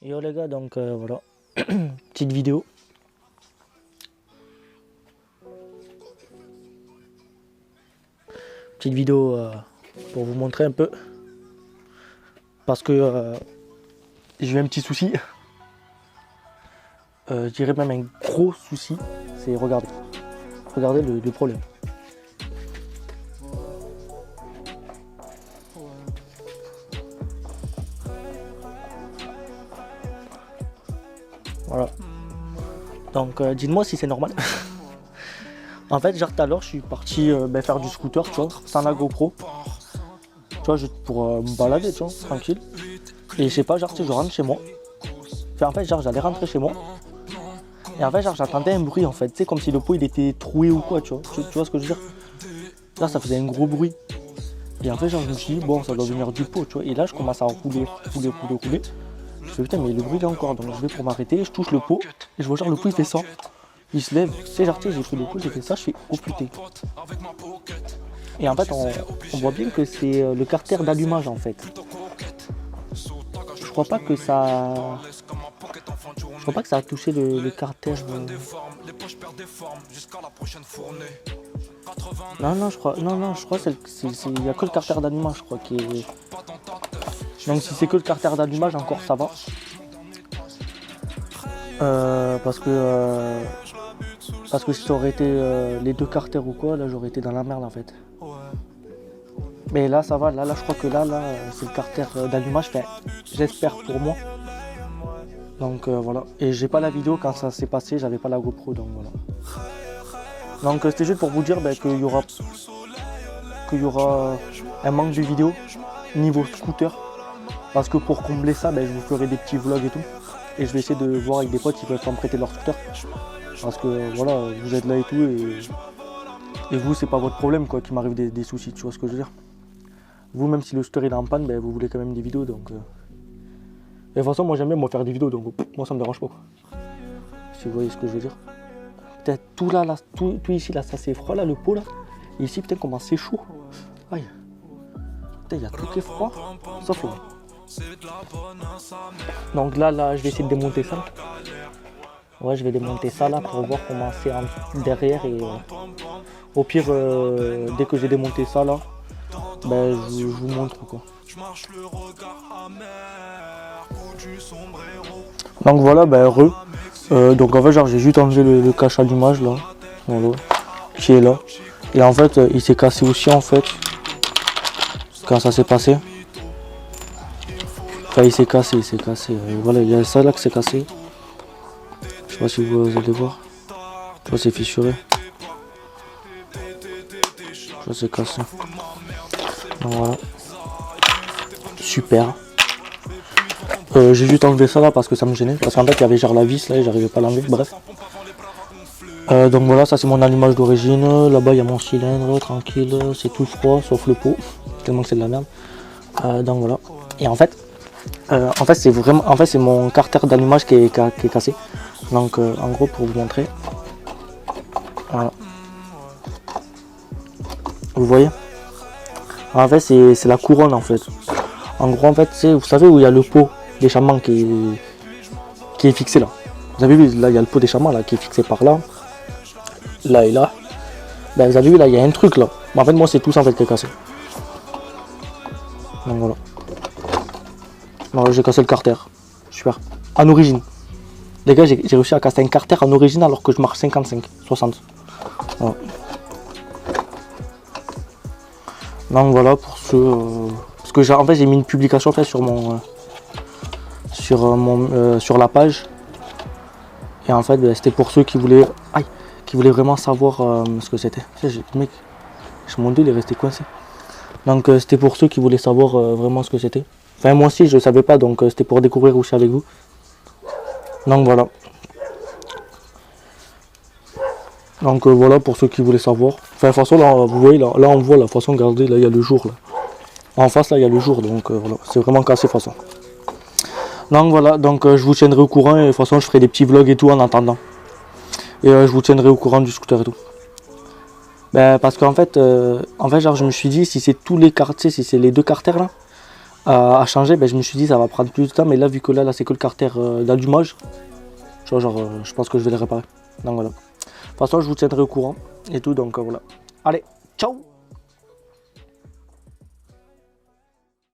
Yo les gars, donc voilà, petite vidéo. Petite vidéo pour vous montrer un peu. Parce que j'ai eu un petit souci. Je dirais même un gros souci. C'est regardez. Regardez le problème. Voilà. Donc dites-moi si c'est normal. En fait, genre tout à l'heure, je suis parti faire du scooter, tu vois, sans la GoPro. Tu vois, juste pour me balader, tu vois, tranquille. Et je sais pas, genre, tu sais, je rentre chez moi. Enfin, en fait, genre, j'allais rentrer chez moi. Et en fait, genre, j'entendais un bruit, en fait. Tu sais, comme si le pot, il était troué ou quoi, tu vois. Tu vois ce que je veux dire? Là, ça faisait un gros bruit. Et en fait, genre, je me suis dit, bon, ça doit venir du pot, tu vois. Et là, je commence à rouler. Je fais, putain, mais le bruit, il est encore. Donc, je vais pour m'arrêter, je touche le pot. Et je vois, genre, le pot, il fait ça. Il se lève. Tu sais, genre, tu sais, j'ai pris le pot, j'ai fait ça, je fais, oh putain. Et en fait, on voit bien que c'est le carter d'allumage, en fait. Je crois pas que ça... Je crois pas que ça a touché le carter. Non, je crois que il n'y a que le carter d'allumage, je crois, qui est... Donc si c'est que le carter d'allumage, encore ça va. Parce que si ça aurait été les deux carters ou quoi, là j'aurais été dans la merde en fait. Mais là ça va, là je crois que là c'est le carter d'allumage, enfin, j'espère pour moi. Donc voilà, et j'ai pas la vidéo quand ça s'est passé, j'avais pas la GoPro, donc voilà. Donc c'était juste pour vous dire qu'il y aura un manque de vidéo niveau scooter. Parce que pour combler ça, je vous ferai des petits vlogs et tout. Et je vais essayer de voir avec des potes qui peuvent pas me prêter leur scooter. Parce que voilà, vous êtes là et tout, et vous c'est pas votre problème quoi, qu'il m'arrive des soucis, tu vois ce que je veux dire. Vous, même si le scooter il est en panne, vous voulez quand même des vidéos, donc... Et de toute façon, moi j'aime bien faire des vidéos, donc moi ça me dérange pas quoi. Si vous voyez ce que je veux dire. Peut-être tout là, tout ici là, ça c'est froid là, le pot là. Et ici peut-être comment c'est chaud. Aïe. Putain, il y a tout qui est froid, sauf là. Donc là, je vais essayer de démonter ça. Ouais, je vais démonter ça là pour voir comment c'est derrière. Et au pire, dès que j'ai démonté ça là, je vous montre quoi. Donc voilà, heureux. Donc en fait, genre j'ai juste enlevé le cache allumage là, voilà, qui est là. Et en fait, il s'est cassé aussi en fait quand ça s'est passé. Enfin, il s'est cassé. Voilà, il y a ça là qui s'est cassé. Je sais pas si vous allez voir. Tu vois, c'est fissuré. Ça c'est cassé. Donc voilà. Super. J'ai juste enlevé ça là parce que ça me gênait. Parce qu'en fait, il y avait genre la vis là et j'arrivais pas à l'enlever. Bref. Donc voilà, ça c'est mon allumage d'origine. Là-bas, il y a mon cylindre, tranquille. C'est tout froid sauf le pot. Tellement que c'est de la merde. Donc voilà. Et en fait, c'est mon carter d'allumage qui est cassé. Donc en gros pour vous montrer, voilà. Vous voyez, en fait c'est la couronne en fait. En gros en fait vous savez où il y a le pot d'échappement qui est fixé là. Vous avez vu là il y a le pot d'échappement là qui est fixé par là. Là et là. Vous avez vu là il y a un truc là. Mais en fait moi c'est tout ça en fait qui est cassé. Donc voilà. Alors j'ai cassé le carter. Super. En origine. Les gars, j'ai réussi à casser un carter en origine alors que je marche 55, 60. Voilà. Donc voilà pour ceux... parce que en fait j'ai mis une publication en fait, sur la page. Et en fait c'était pour ceux qui voulaient vraiment savoir ce que c'était. Mec, mon dos il est resté coincé. Donc c'était pour ceux qui voulaient savoir vraiment ce que c'était. Enfin moi aussi je ne savais pas, donc c'était pour découvrir aussi avec vous. Donc voilà. Donc voilà pour ceux qui voulaient savoir. Enfin de toute façon là vous voyez là on voit la façon, regardez là il y a le jour là. En face là il y a le jour, donc voilà, c'est vraiment cassé de toute façon. Donc voilà, donc je vous tiendrai au courant et de toute façon je ferai des petits vlogs et tout en attendant. Et je vous tiendrai au courant du scooter et tout. Parce qu'en fait, genre je me suis dit si c'est tous les carters, si c'est les deux carters là, à changer, ben, je me suis dit ça va prendre plus de temps, mais là vu que là c'est que le carter d'allumage, tu vois, genre je pense que je vais le réparer. Donc voilà. De toute façon je vous tiendrai au courant et tout, donc voilà. Allez, ciao!